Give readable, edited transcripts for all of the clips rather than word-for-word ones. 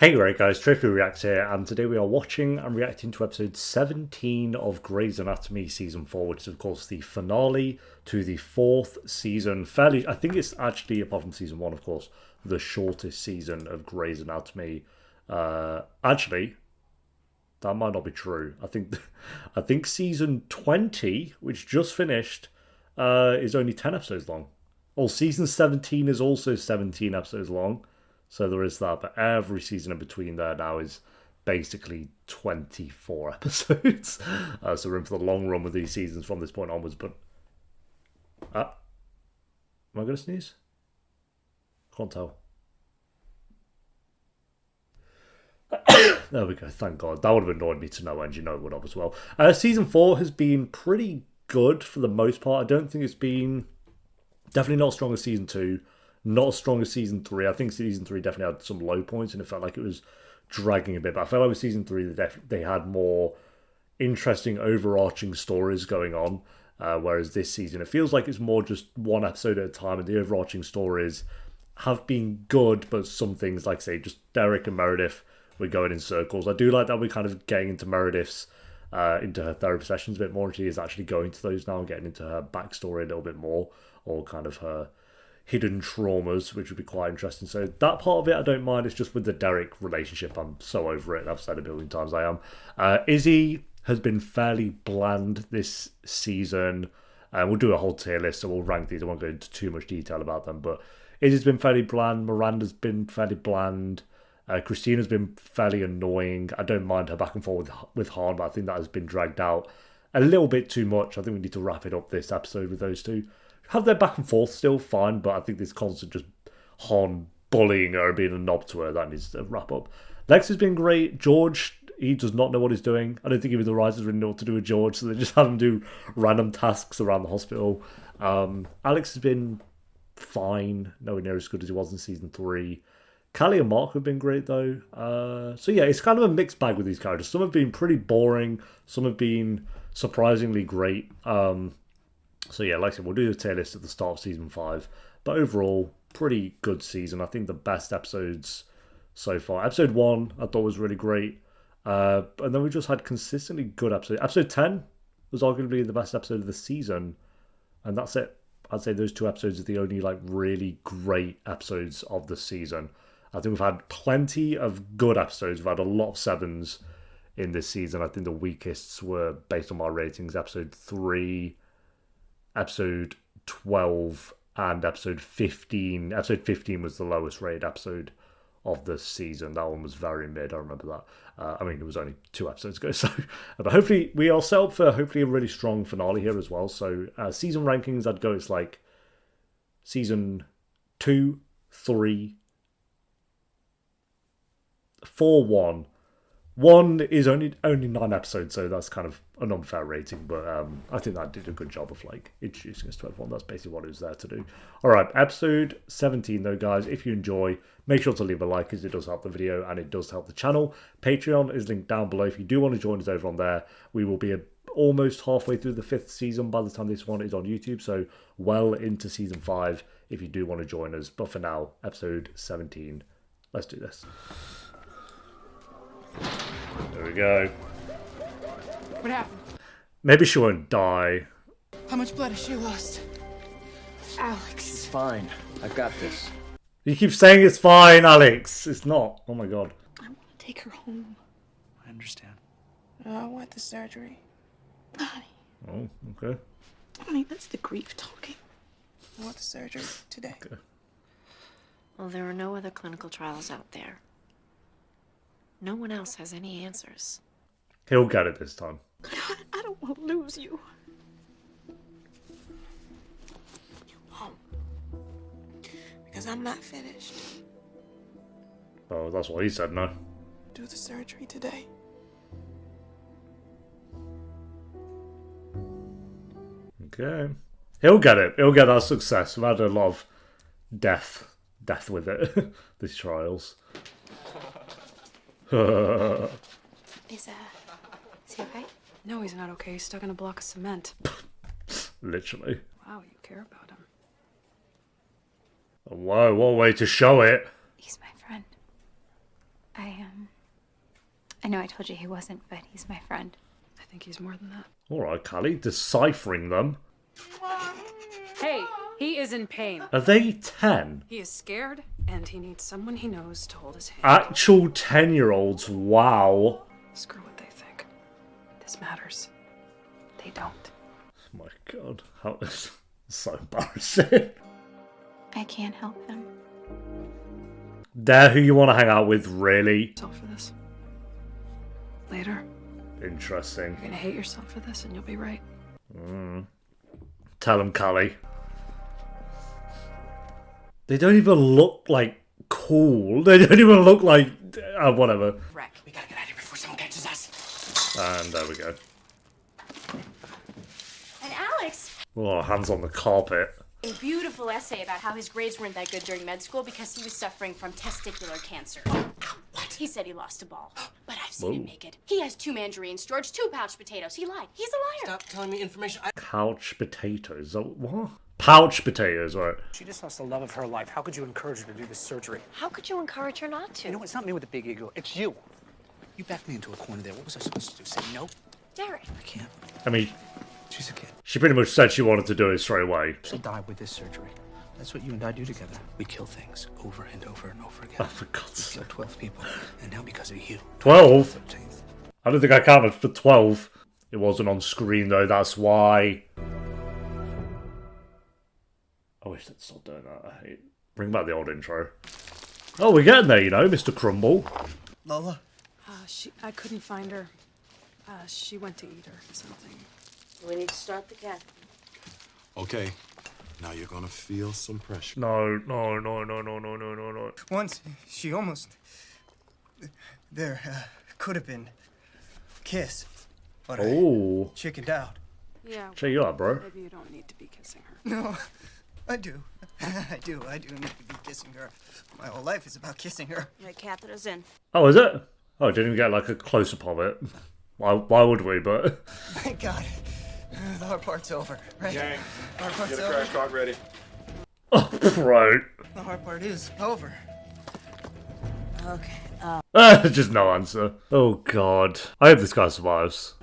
Hey right guys, Trophy Reacts here, and today we are watching and reacting to episode 17 of Grey's Anatomy Season 4, which is of course the finale to the fourth season. I think it's actually, apart from Season 1 of course, the shortest season of Grey's Anatomy. Actually, that might not be true. I think Season 20, which just finished, is only 10 episodes long. Well, Season 17 is also 17 episodes long. So there is that, but every season in between there now is basically 24 episodes. So we're in for the long run with these seasons from this point onwards. But am I going to sneeze? Can't tell. There we go. Thank God. That would have annoyed me to no end. You know it would have as well. Season 4 has been pretty good for the most part. I don't think it's been definitely not as strong as Season 2. Not as strong as Season 3. I think Season 3 definitely had some low points and it felt like it was dragging a bit. But I felt like with Season 3 they had more interesting overarching stories going on. Whereas this season it feels like it's more just one episode at a time, and the overarching stories have been good, but some things, like say, just Derek and Meredith were going in circles. I do like that we're kind of getting into Meredith's into her therapy sessions a bit more. She is actually going to those now and getting into her backstory a little bit more, or kind of her hidden traumas, which would be quite interesting. So that part of it I don't mind. It's just with the Derek relationship, I'm so over it. I've said it a billion times I am. Izzie has been fairly bland this season. We'll do a whole tier list, so we'll rank these. I won't go into too much detail about them, but Izzie's been fairly bland. Miranda's been fairly bland. Christina's been fairly annoying. I don't mind her back and forth with Han, but I think that has been dragged out a little bit too much. I think we need to wrap it up this episode with those two. Have their back and forth still fine, but I think this constant just Han bullying her and being a knob to her, that needs to wrap up. Lex has been great. George, he does not know what he's doing. I don't think even the writers really know what to do with George, so they just have him do random tasks around the hospital. Alex has been fine, nowhere near as good as he was in Season 3. Callie and Mark have been great though. So yeah, it's kind of a mixed bag with these characters. Some have been pretty boring, some have been surprisingly great. So yeah, like I said, we'll do the tier list at the start of Season 5. But overall, pretty good season. I think the best episodes so far. Episode 1, I thought was really great. And then we just had consistently good episodes. Episode 10 was arguably the best episode of the season. And that's it. I'd say those two episodes are the only really great episodes of the season. I think we've had plenty of good episodes. We've had a lot of 7s in this season. I think the weakest were, based on my ratings, Episode 3... Episode 12 and Episode 15. Episode 15 was the lowest rated episode of the season. That one was very mid, I remember that. I mean, it was only 2 episodes ago, so... But hopefully, we are set up for hopefully a really strong finale here as well. So, season rankings, I'd go, it's like... Season 2, 3... 4, 1... 1 is only 9 episodes, so that's kind of an unfair rating, but I think that did a good job of introducing us to everyone. That's basically what it was there to do. Alright, episode 17 though, guys. If you enjoy, make sure to leave a like, as it does help the video and it does help the channel. Patreon is linked down below if you do want to join us over on there. We will be almost halfway through the 5th season by the time this one is on YouTube, so well into Season 5 if you do want to join us. But for now, episode 17. Let's do this. There we go. What happened? Maybe she won't die. How much blood has she lost? Alex. It's fine. I've got this. You keep saying it's fine, Alex. It's not. Oh my God. I want to take her home. I understand. I want the surgery. Honey. Oh, okay. Honey, that's the grief talking. I want the surgery today. Okay. Well, there are no other clinical trials out there. No one else has any answers. He'll get it this time. I don't want to lose you. You won't. Because I'm not finished. Oh, that's what he said, no. Do the surgery today. Okay. He'll get it. He'll get that success. We've had a lot of death with it. These trials. Is he okay? No, he's not okay. He's stuck in a block of cement. Literally. Wow, you care about him. Whoa, what a way to show it. He's my friend. I know I told you he wasn't, but he's my friend. I think he's more than that. Alright, Callie, deciphering them. Hey, he is in pain. Are they 10? He is scared, and he needs someone he knows to hold his hand. Actual 10-year-olds, wow. Screw what they think. This matters. They don't. Oh my god, how is so embarrassing. I can't help him. They're who you want to hang out with, really? Yourself for this. Later, Interesting. you're gonna hate yourself for this, and you'll be right. Tell them, Callie. They don't even look like cool. They don't even look like whatever. Wreck. We gotta get out of here before someone catches us. And there we go. And Alex, Oh, hands on the carpet. a beautiful essay about how his grades weren't that good during med school because he was suffering from testicular cancer. What? He said he lost a ball, but I've seen him naked. He has 2 mandarins, George, 2 pouch potatoes. He lied. He's a liar. Stop telling me information. Couch potatoes. What? Pouch potatoes, right? She just lost the love of her life. How could you encourage her to do this surgery? How could you encourage her not to? You know, it's not me with the big ego. It's you. You backed me into a corner there. What was I supposed to do? Say no? Derek. I can't. I mean, She's a kid. she pretty much said she wanted to do it straight away. She'll die with this surgery. That's what you and I do together. We kill things over and over and over again. Oh, for God's We sake. killed 12 people, and now because of you. 12? 13th. I don't think I counted for 12. It wasn't on screen, though. That's why. I wish they'd stop doing that. I hate. Bring back the old intro. Oh, we're getting there, you know, Mr. Crumble. Lola? I couldn't find her. She went to eat or something. We need to start the cat. Okay, now you're gonna feel some pressure. No. Once, she almost... There could have been kiss, but I Oh. chickened out. Yeah, Check you out, bro. maybe you don't need to be kissing her. No, I do. I do need to be kissing her. My whole life is about kissing her. Right, catheter's in. Oh, is it? Oh, I didn't even get like a close-up of it. Why would we, but... Thank God. The hard part's over, right? Gang, The hard part's get a over. crash cart ready. Oh, bro. The hard part is over. Okay. Just no answer. Oh, God. I hope this guy survives.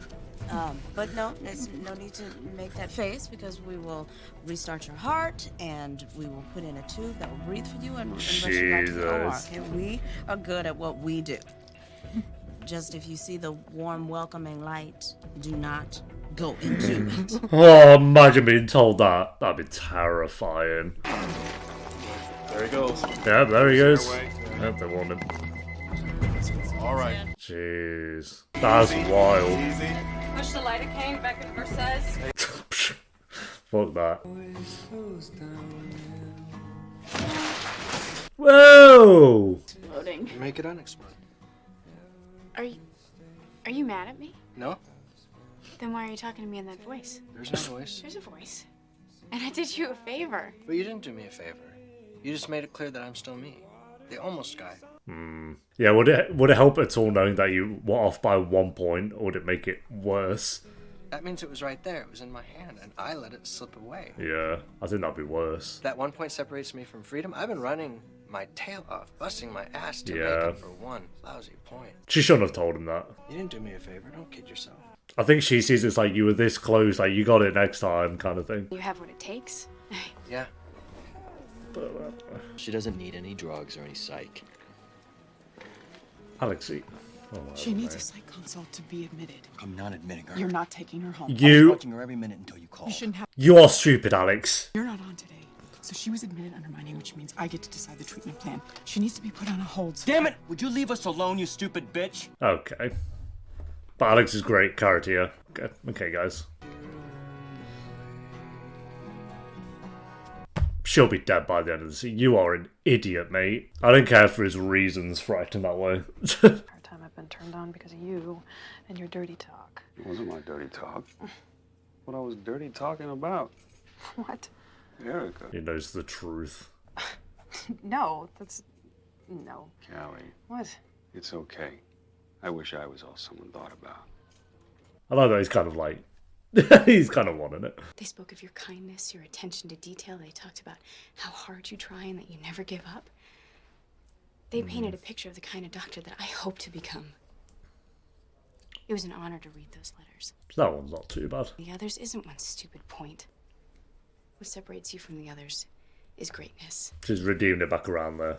But no, there's no need to make that face because we will restart your heart and we will put in a tube that will breathe for you and rush you back to the OR. Jesus. Okay, we are good at what we do. Just if you see the warm, welcoming light, do not go into it. Oh, imagine being told that. That'd be terrifying. There he goes. Yeah, there he goes. Away. Yep, they want him. All right. Jeez. That's wild. Easy. Push the lidocaine back into Versailles. Fuck that. Whoa! Loading. Make it unexplode. Are you mad at me? No, Then why are you talking to me in that voice? there's no voice. There's a voice. And I did you a favor. But you didn't do me a favor. You just made it clear that I'm still me. The almost guy. Yeah, would it help at all knowing that you were off by 1 point, or would it make it worse? That means it was right there. It was in my hand, and I let it slip away. Yeah, I think that'd be worse. That 1 point separates me from freedom. I've been running my tail off, busting my ass to Yeah. make up for 1 lousy point. She shouldn't have told him that. You didn't do me a favor. Don't kid yourself. I think she sees it's like you were this close, like you got it next time, kind of thing. You have what it takes. Yeah. She doesn't need any drugs or any psych. Alexi. Oh, well, She needs a psych consult to be admitted. I'm not admitting her. You're not taking her home. I was You watching her every minute until you called. You shouldn't have. you are stupid, Alex. You're not on today. So she was admitted under my name, which means I get to decide the treatment plan. She needs to be put on a hold. Damn it! Would you leave us alone, you stupid bitch? Okay. But Alex is great character here. Okay, guys. She'll be dead by the end of the scene. You are an idiot, mate. I don't care for his reasons for acting that way. Entire time I've been turned on because of you and your dirty talk. It wasn't my dirty talk. What I was dirty talking about? What? Erica. He knows the truth. No, that's... No. Callie, What? it's okay. I wish I was all someone thought about. I like that he's kind of like... he's kind of wanting it. They spoke of your kindness, your attention to detail. They talked about how hard you try and that you never give up. They painted a picture of the kind of doctor that I hope to become. It was an honor to read those letters. That one's not too bad. The others isn't one stupid point. What separates you from the others is greatness. She's redeemed it back around there.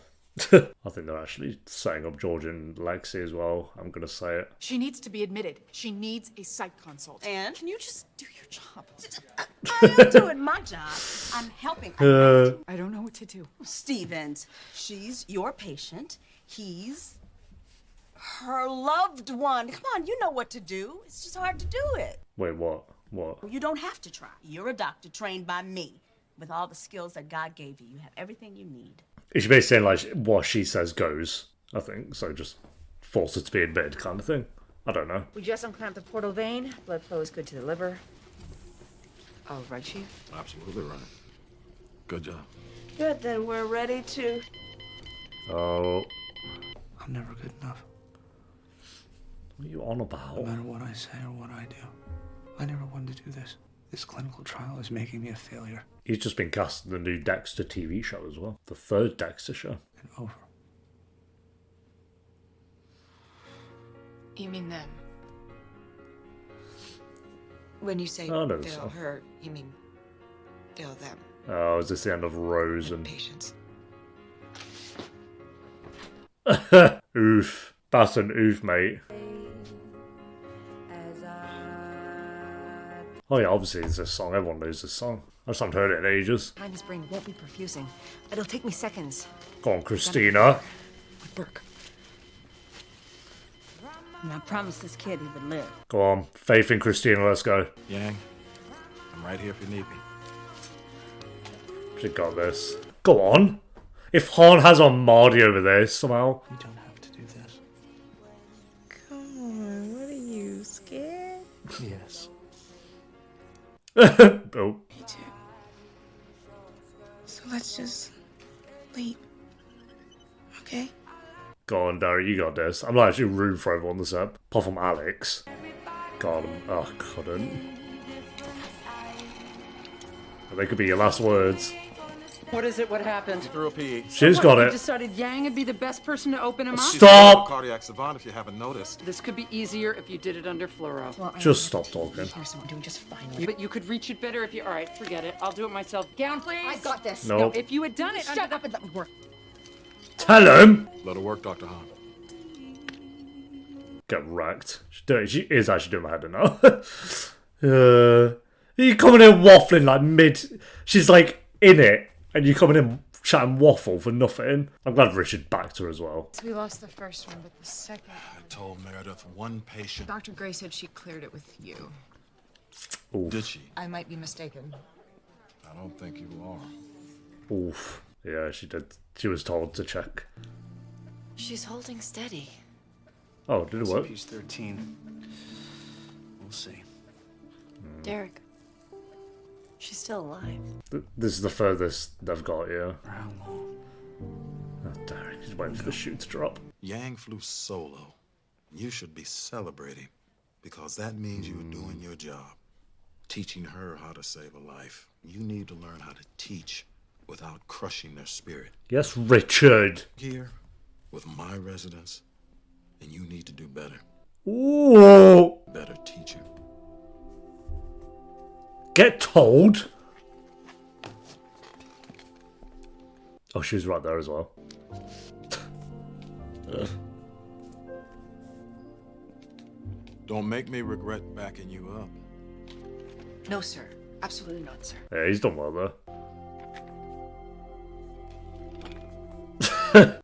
I think they're actually setting up George and Lexi as well. I'm going to say it. She needs to be admitted. She needs a psych consult. And? Can you just do your job? I am doing my job. I'm helping. I don't know what to do. Stevens, she's your patient. He's her loved one. Come on, you know what to do. It's just hard to do it. Wait, what? What? You don't have to try. You're a doctor trained by me. With all the skills that God gave you, you have everything you need. It's basically saying, like, what she says goes, I think. So just force her to be in bed kind of thing. I don't know. We just unclamped the portal vein. Blood flow is good to the liver. Oh, right, Chief? Absolutely right. Good job. Good, then we're ready to... Oh. I'm never good enough. What are you on about? No matter what I say or what I do. I never wanted to do this. This clinical trial is making me a failure. He's just been cast in the new Dexter TV show as well. The third Dexter show. And over. You mean them? When you say Oh, no, they'll so. her, you mean they'll them. Oh, is this the end of Rose and... Patients. Oof. That's an oof, mate. Oh yeah, obviously it's this song. Everyone knows this song. I just haven't heard it in ages. Behind his brain won't be perfusing. It'll take me seconds. Go on, Christina. With Burke. And I promised this kid he would live. Go on. Faith in Christina, let's go. Yang, I'm right here if you need me. She got this. Go on. If Han has on Marty over there somehow. You don't have to do this. Come on, what are you, scared? Yes. Oh. Me too. So let's just leave. Okay? Go on, Derry, you got this. I'm not actually rooting for everyone this up. Apart from Alex. God, oh, couldn't. They could be your last words. What is it? What happened? Through a PE. She's got You it. decided Yang would be the best person to open him up? Stop! Cardiac savant, if you haven't noticed. This could be easier if you did it under fluoro. Well, Just stop talking. Here's what I'm doing just fine. But you could reach it better if you... All right, forget it. I'll do it myself. Gown, please. I got this. No. No, if you had done it Shut under up and let me work. Tell him! Let her work, Dr. Han. Get wrecked. She is actually doing my head in now. You coming in waffling like mid... She's like in it, and you coming in chatting waffle for nothing. I'm glad Richard backed her as well. We lost the first one, but the second I told Meredith one patient. Dr. Gray said she cleared it with you. Oof. Did she? I might be mistaken. I don't think you are. Oof. Yeah, she did. She was told to check. She's holding steady. Oh, did it work? CP's 13. We'll see. Derek. She's still alive. This is the furthest they've got, yeah. For how long? Oh, Derek, he's waiting for the shoe to drop. Yang flew solo. You should be celebrating because that means you're doing your job. Teaching her how to save a life. You need to learn how to teach without crushing their spirit. Yes, Richard. Here, with my residents, and you need to do better. Ooh. Better teacher. Get told. Oh, she was right there as well. Don't make me regret backing you up. No, sir. Absolutely not, sir. Yeah, he's done well there.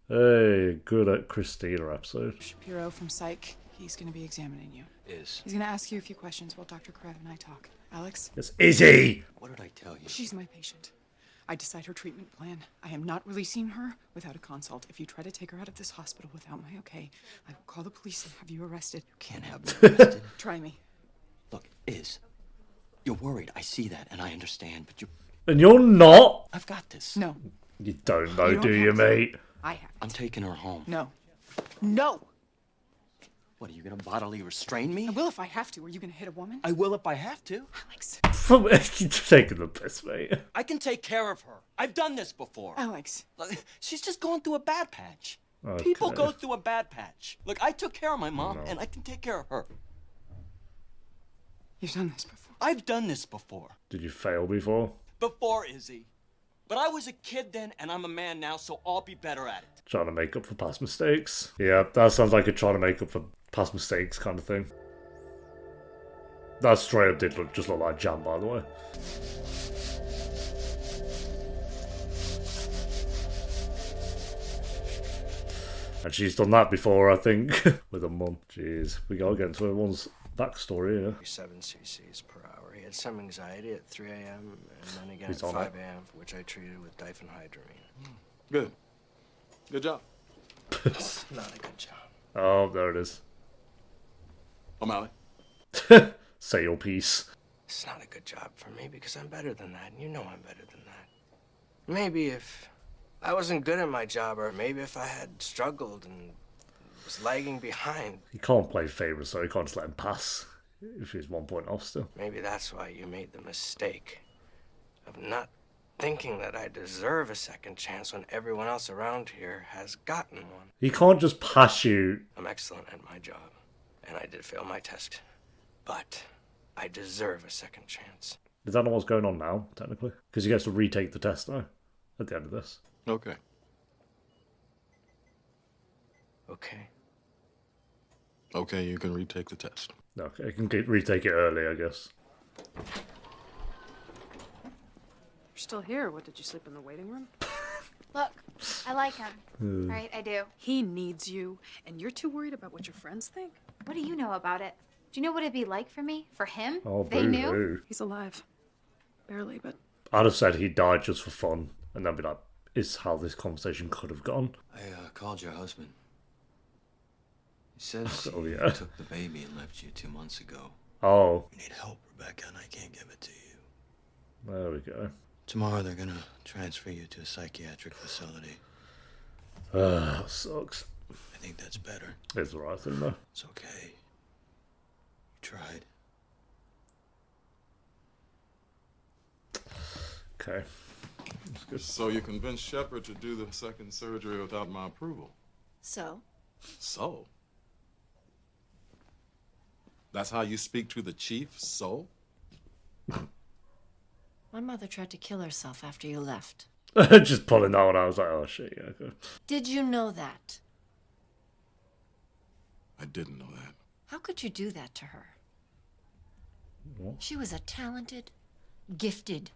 Hey, good at Christina episode. Shapiro from Psych. He's going to be examining you. Is. He's going to ask you a few questions while Dr. Karev and I talk. Alex? Yes, Izzie! What did I tell you? She's my patient. I decide her treatment plan. I am not releasing her without a consult. If you try to take her out of this hospital without my okay, I will call the police and have you arrested. You can't have me arrested. Try me. Look, you're worried. I see that, and I understand, but you... And you're not? I've got this. No. You don't know, You don't do you, have to. mate? I have. I'm taking her home. No. No! What, are you gonna bodily restrain me? I will if I have to. Are you going to hit a woman? I will if I have to. Alex. You're taking the piss, mate. I can take care of her. I've done this before. Alex. Look, she's just going through a bad patch. People go through a bad patch. Look, I took care of my mom, and I can take care of her. You've done this before. I've done this before. Did you fail before? Before, Izzie. But I was a kid then, and I'm a man now, so I'll be better at it. Trying to make up for past mistakes. Yeah, that sounds like a trying to make up for past mistakes kind of thing. That straight up did just look like jam, by the way. And she's done that before, I think, with her mum. Jeez, we gotta get into everyone's backstory here. 7 cc's per hour. He had some anxiety at 3 a.m. and then again He's at on 5 it. a.m., for which I treated with diphenhydramine. Good. Good job. It's not a good job. Oh, there it is. O'Malley. Say your piece. It's not a good job for me because I'm better than that, and you know I'm better than that. Maybe if I wasn't good at my job, or maybe if I had struggled and was lagging behind. He can't play favourites, so he can't just let him pass if he's 1 point off still. Maybe that's why you made the mistake of not thinking that I deserve a second chance when everyone else around here has gotten one. He can't just pass you. I'm excellent at my job, and I did fail my test, but I deserve a second chance. Is that not what's going on now, technically? Because he gets to retake the test now, at the end of this. Okay. Okay. Okay, you can retake the test. Okay, he can retake it early, I guess. You're still here. What, did you sleep in the waiting room? Look, I like him. Right, I do. He needs you, and you're too worried about what your friends think? What do you know about it? Do you know what it'd be like for me? For him? Oh, they knew? boo-hoo. He's alive. Barely, but... I'd have said he died just for fun, and then be like, is how this conversation could have gone. I called your husband. He says Oh, he yeah. took the baby and left you 2 months ago. Oh, You need help, Rebecca, and I can't give it to you. there we go. Tomorrow they're gonna transfer you to a psychiatric facility. That sucks. I think that's better. It's the right thing, though. It's okay. You tried. Okay. That's good. So you convinced Shepard to do the second surgery without my approval? So? So? That's how you speak to the chief? So? My mother tried to kill herself after you left. Just pulling that one out, I was like, oh shit, yeah, okay. Did you know that? I didn't know that. How could you do that to her? What? She was a talented, gifted,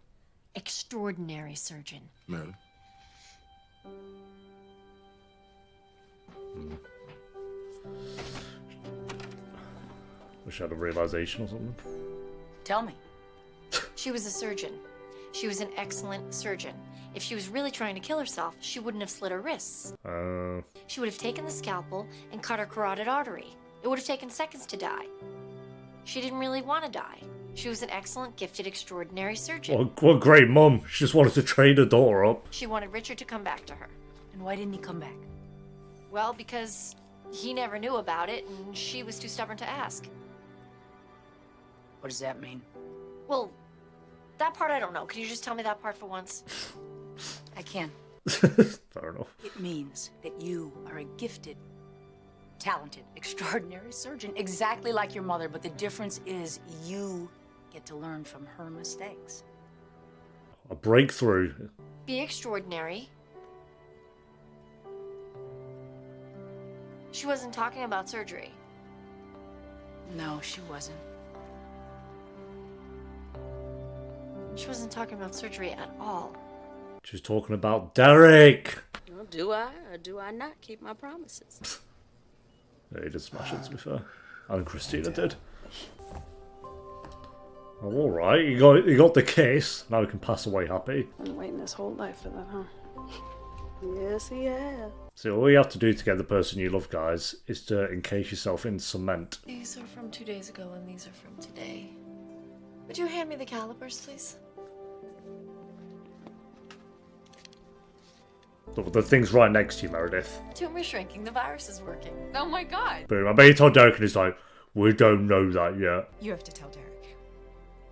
extraordinary surgeon. Meredith? Wish I had a realization or something. Tell me. She was a surgeon. She was an excellent surgeon. If she was really trying to kill herself, she wouldn't have slit her wrists. She would have taken the scalpel and cut her carotid artery. It would have taken seconds to die. She didn't really want to die. She was an excellent, gifted, extraordinary surgeon. What a great mum. She just wanted to train her daughter up. She wanted Richard to come back to her. And why didn't he come back? Well, because he never knew about it, and she was too stubborn to ask. What does that mean? Well, that part I don't know. Could you just tell me that part for once? I can. Fair enough. It means that you are a gifted, talented, extraordinary surgeon, exactly like your mother, but the difference is you get to learn from her mistakes. A breakthrough. Be extraordinary. She wasn't talking about surgery. No, she wasn't. She wasn't talking about surgery at all. She was talking about Derek. Well, do I or do I not keep my promises? Yeah, he did smash it, to be fair. And Christina did. Oh, alright, you got the case. Now we can pass away happy. Been waiting his whole life for that, huh? Yes, he has. So all you have to do to get the person you love, guys, is to encase yourself in cement. These are from 2 days ago and these are from today. Would you hand me the calipers, please? The thing's right next to you, Meredith. Tumor shrinking. The virus is working. Oh my god. Boom. I bet you told Derek and he's like, we don't know that yet. You have to tell Derek.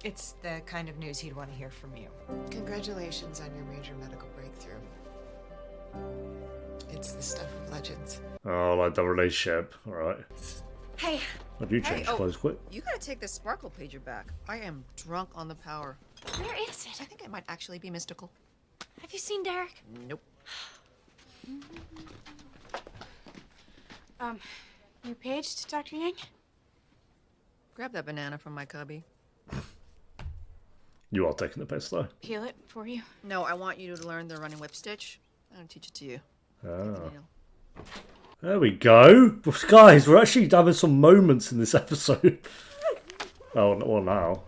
It's the kind of news he'd want to hear from you. Congratulations on your major medical breakthrough. It's the stuff of legends. Oh, like the relationship. Alright. Hey. Have you changed clothes quick? You gotta take this sparkle pager back. I am drunk on the power. Where is it? I think it might actually be mystical. Have you seen Derek? Nope. You paged Dr. Yang? Grab that banana from my cubby. You are taking the piss though. Peel it for you. No, I want you to learn the running whip stitch. I don't teach it to you. Ah. There we go. Guys, we're actually having some moments in this episode. Oh, well now.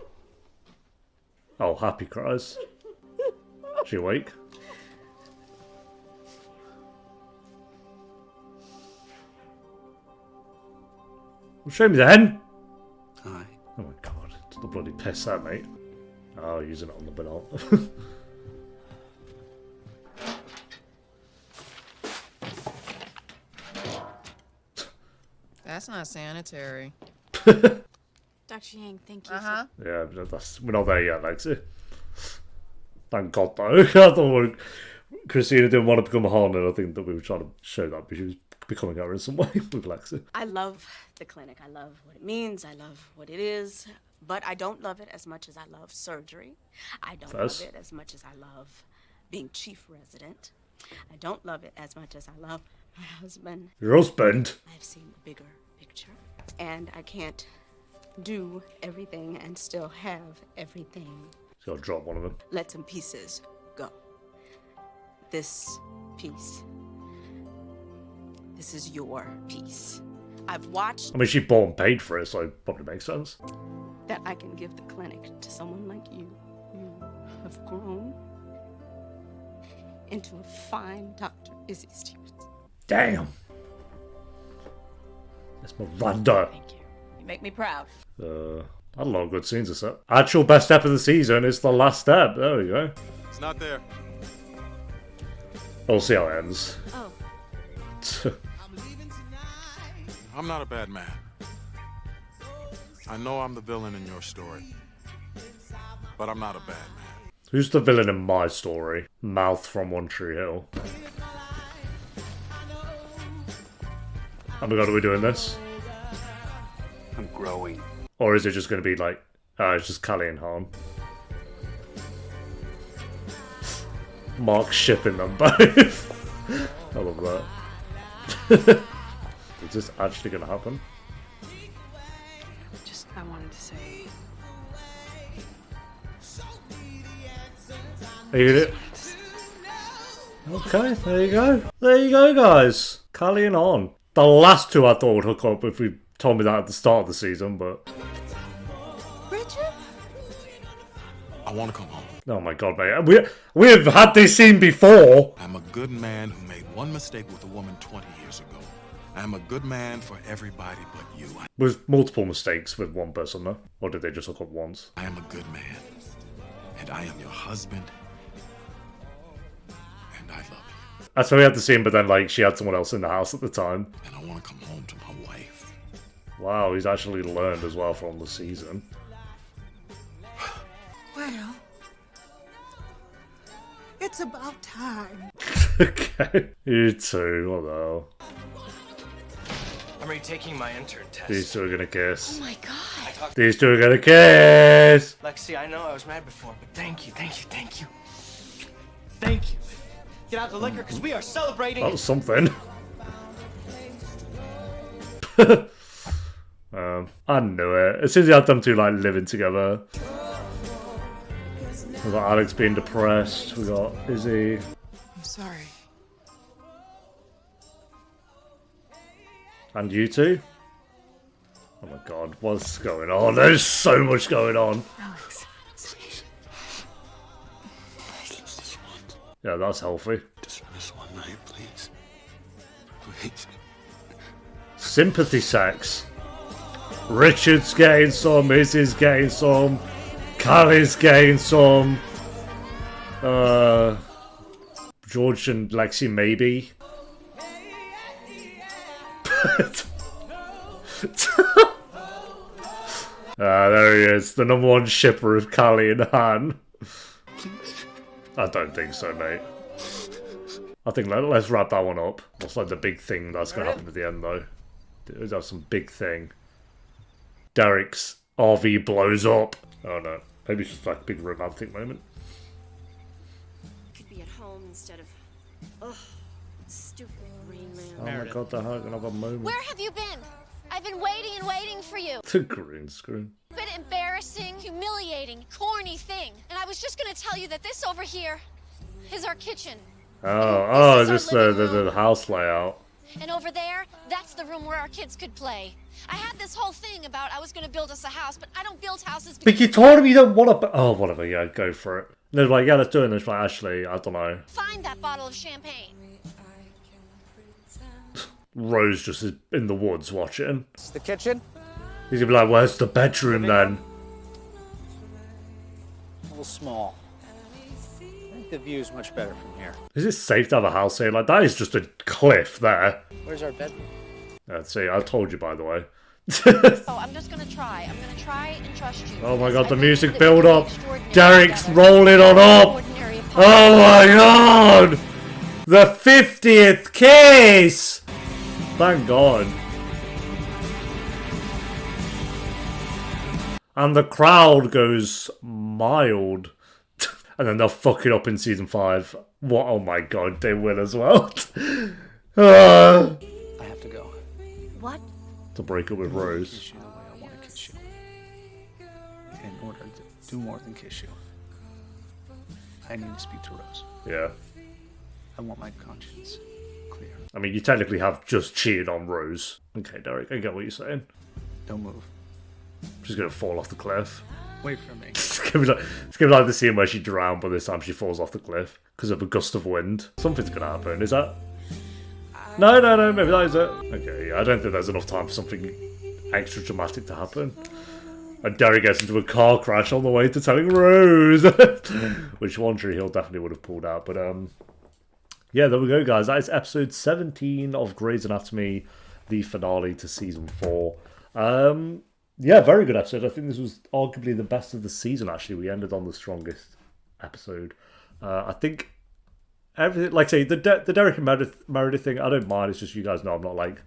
Oh, happy cries. She awake? Well, show me then. Hi. Oh my god, it's the bloody piss out, mate. Oh, using it on the banana. That's not sanitary. Dr. Yang, thank you. Yeah, we're not there yet, Lexi. Thank God, though. I thought Christina didn't want to become a Han, and I think that we were trying to show that, but she was becoming her in some way with Lexi. I love the clinic. I love what it means. I love what it is. But I don't love it as much as I love surgery. I don't love it as much as I love being chief resident. I don't love it as much as I love my husband. Your husband? I've seen the bigger picture. And I can't do everything and still have everything. So I'll drop one of them. Let some pieces go. This piece. This is your piece. I've watched I mean, she bought and paid for it, so it probably makes sense. that I can give the clinic to someone like you. You have grown into a fine Dr. Izzie Stevens. Damn. That's Miranda. You make me proud. Had a lot of good scenes this set. Actual best step of the season is the last step. There we go. It's not there. We'll see how it ends. Oh. I'm not a bad man. I know I'm the villain in your story, but I'm not a bad man. Who's the villain in my story? Mouth from One Tree Hill. Oh my god, are we doing this? I'm growing. Or is it just going to be like, it's just Callie and Han? Mark shipping them both. I love that. Is this actually going to happen? I wanted to say. Are you gonna... Okay, there you go. There you go, guys. Callie and Han. The last two I thought would hook up if we told me that at the start of the season, but... Richard? I want to come home. Oh my god, mate. We have had this scene before. I'm a good man who made one mistake with a woman 20 years ago. I'm a good man for everybody but you. Was multiple mistakes with one person, though? Or did they just hook up once? I am a good man. And I am your husband. And I love you. That's why we had the scene, but then, like, she had someone else in the house at the time. And I want to come home to my wife. Wow, he's actually learned as well from the season. Well, it's about time. Okay. You too, what the hell? I'm retaking my intern test. These two are gonna kiss. Oh my god. These two are gonna kiss! Lexi, I know I was mad before, but thank you. Thank you. Get out the liquor, because we are celebrating. That was something. I knew it. As soon as you had them two, like, living together. We got Alex being depressed. We got Izzie. I'm sorry. And you two? Oh my god, what's going on? There's so much going on. Alex. Just this once. Yeah, that's healthy. Just for this one night, please. Please. Sympathy sex. Richard's getting some, Izzie's getting some, Callie's getting some, George and Lexi maybe. There he is, the #1 shipper of Callie and Han. I don't think so, mate. I think let's wrap that one up. What's like the big thing that's going to happen at the end, though? There's some big thing. Derek's RV blows up. Oh no. Maybe it's just like a big romantic moment. Could be at home instead of... Ugh, stupid Green Man. Oh my god, they're going to have a moment. Where have you been? I've been waiting and waiting for you. The green screen. Been embarrassing, humiliating, corny thing. And I was just gonna tell you that this over here is our kitchen. Oh, just the house layout. And over there, that's the room where our kids could play. I had this whole thing about I was gonna build us a house, but I don't build houses. But you told him you don't want to. Oh, whatever. Yeah, go for it. And they're like, yeah, let's do it. And it's like, actually, I don't know. Find that bottle of champagne. Rose just is in the woods watching. It's the kitchen. He's gonna be like, where's the bedroom then? A little small. I think the view's much better from here. Is it safe to have a house here? Like, that is just a cliff there. Where's our bedroom? Let's see, I told you, by the way. Oh, I'm just gonna try. I'm gonna try and trust you. Oh my god, the music build up. Derek's rolling on up. Oh my god! The 50th kiss! Thank god. And the crowd goes mild. And then they'll fuck it up in season 5. What? Oh my god, they will as well. I have to go. What? To break up with Rose. Kiss you the way I want to kiss you. In order to do more than kiss you, I need to speak to Rose. Yeah. I want my conscience clear. I mean, you technically have just cheated on Rose. Okay, Derek, I get what you're saying. Don't move. She's gonna fall off the cliff. Wait for me. It's gonna be like the scene where she drowned, but this time she falls off the cliff because of a gust of wind. Something's gonna happen. Is that? No, maybe that is it. Okay, yeah, I don't think there's enough time for something extra dramatic to happen. And Derek gets into a car crash on the way to telling Rose, which one tree he'll definitely would have pulled out. But yeah, there we go, guys. That is episode 17 of Grey's Anatomy, the finale to season 4. Yeah, very good episode. I think this was arguably the best of the season, actually. We ended on the strongest episode. I think everything, like I say, the Derek and Meredith thing, I don't mind. It's just you guys know I'm not like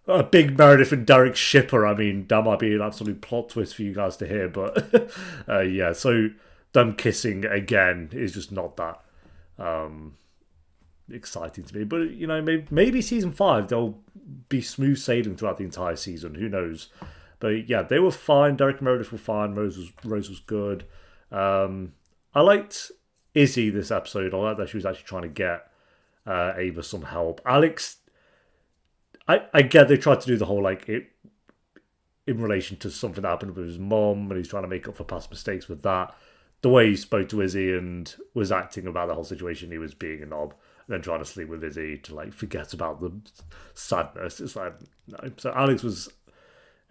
a big Meredith and Derek shipper. I mean, that might be an absolute plot twist for you guys to hear. But yeah, so them kissing again is just not that exciting to me. But, you know, maybe season 5, they'll be smooth sailing throughout the entire season. Who knows? But yeah, they were fine. Derek and Meredith were fine. Rose was good. I liked Izzie this episode. I liked that she was actually trying to get Ava some help. Alex, I get they tried to do the whole like it in relation to something that happened with his mom, and he's trying to make up for past mistakes with that. The way he spoke to Izzie and was acting about the whole situation, he was being a knob, and then trying to sleep with Izzie to like forget about the sadness. It's like no. So Alex was.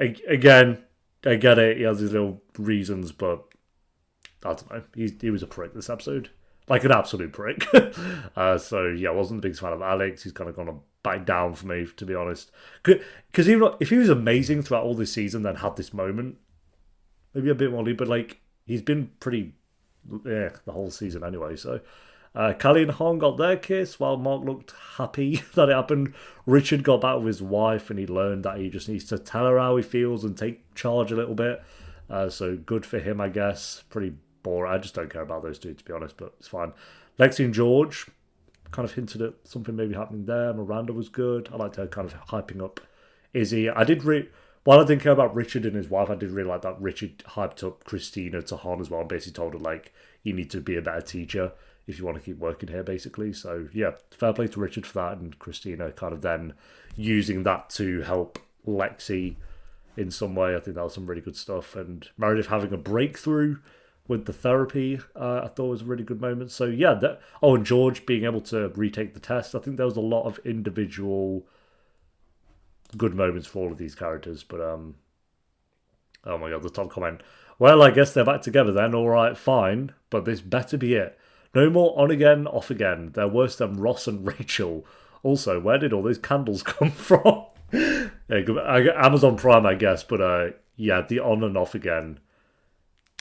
Again, I get it. He has his little reasons, but I don't know. He was a prick this episode, like an absolute prick. So yeah, I wasn't the biggest fan of Alex. He's kind of gone back down for me, to be honest. Because even if he was amazing throughout all this season, then had this moment, maybe a bit more. But like he's been pretty, the whole season anyway. So. Callie and Hong got their kiss while Mark looked happy that it happened. Richard got back with his wife and he learned that he just needs to tell her how he feels and take charge a little bit. So good for him, I guess. Pretty boring. I just don't care about those two, to be honest, but it's fine. Lexi and George kind of hinted at something maybe happening there. Miranda was good. I liked her kind of hyping up Izzie. While I didn't care about Richard and his wife, I did really like that Richard hyped up Christina to Han as well and basically told her, like, you need to be a better teacher if you want to keep working here, basically. So, yeah, fair play to Richard for that, and Christina kind of then using that to help Lexi in some way. I think that was some really good stuff. And Meredith having a breakthrough with the therapy, I thought was a really good moment. So, yeah, and George being able to retake the test. I think there was a lot of individual good moments for all of these characters. But, oh my God, the top comment. Well, I guess they're back together then. All right, fine. But this better be it. No more on again, off again. They're worse than Ross and Rachel. Also, where did all those candles come from? Amazon Prime, I guess. But yeah, the on and off again,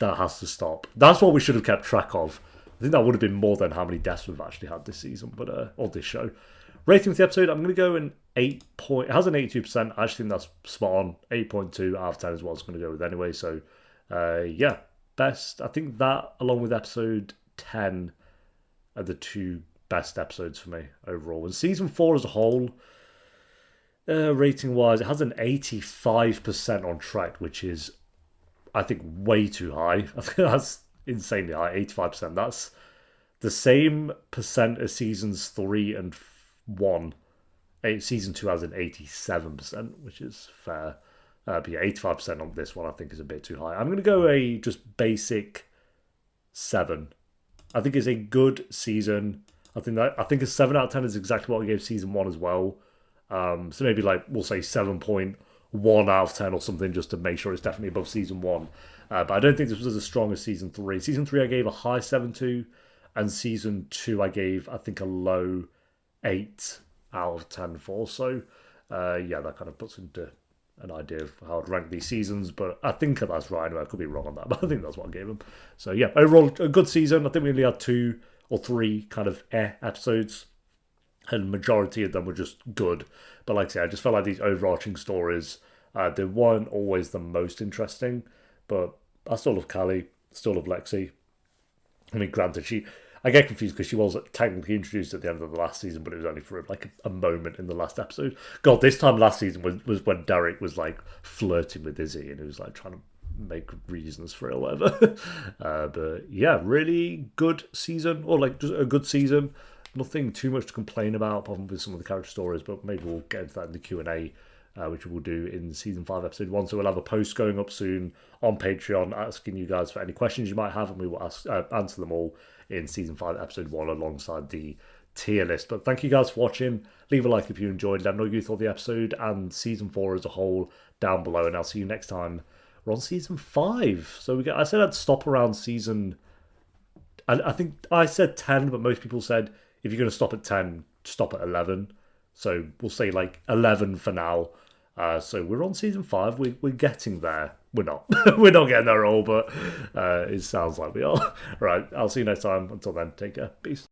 that has to stop. That's what we should have kept track of. I think that would have been more than how many deaths we've actually had this season, but or this show. Rating for the episode, I'm going to go an 8 point. It has an 82%. I actually think that's spot on. 8.2 out of 10 is what I was going to go with anyway. So, yeah, best. I think that, along with episode 10, are the two best episodes for me overall. And season 4 as a whole, rating-wise, it has an 85% on Tracked, which is, I think, way too high. I think that's insanely high, 85%. That's the same percent as seasons 3 and 1. Season 2 has an 87%, which is fair. But yeah, 85% on this one I think is a bit too high. I'm going to go a just basic 7. I think it's a good season. I think a 7 out of 10 is exactly what I gave season 1 as well. So maybe like we'll say 7.1 out of 10 or something, just to make sure it's definitely above season 1. But I don't think this was as strong as season 3. Season 3 I gave a high 7 to, and season 2 I gave, I think, a low 8 out of 10 for. So yeah, that kind of puts into an idea of how I'd rank these seasons, but I think that's right. I could be wrong on that, but I think that's what I gave them. So yeah, overall a good season. I think we only had 2 or 3 kind of episodes, and majority of them were just good. But like I say, I just felt like these overarching stories, they weren't always the most interesting, but I still love Callie, still love Lexi. I mean, granted, I get confused because she was technically introduced at the end of the last season, but it was only for like a moment in the last episode. God, this time last season was when Derek was like flirting with Izzie, and he was like trying to make reasons for it or whatever. But yeah, really good season, or like just a good season. Nothing too much to complain about, apart from with some of the character stories, but maybe we'll get into that in the Q&A, which we'll do in season 5, episode 1. So we'll have a post going up soon on Patreon asking you guys for any questions you might have, and we will answer them all in season 5, episode 1, alongside the tier list. But thank you guys for watching. Leave a like if you enjoyed. Let me know what you thought of the episode and season 4 as a whole down below, and I'll see you next time. We're on season 5. So I said I'd stop around season... I think I said 10, but most people said if you're going to stop at 10, stop at 11. So we'll say like 11 for now. So we're on season 5. We're getting there. We're not. We're not getting there at all, but it sounds like we are. Right, I'll see you next time. Until then, take care. Peace.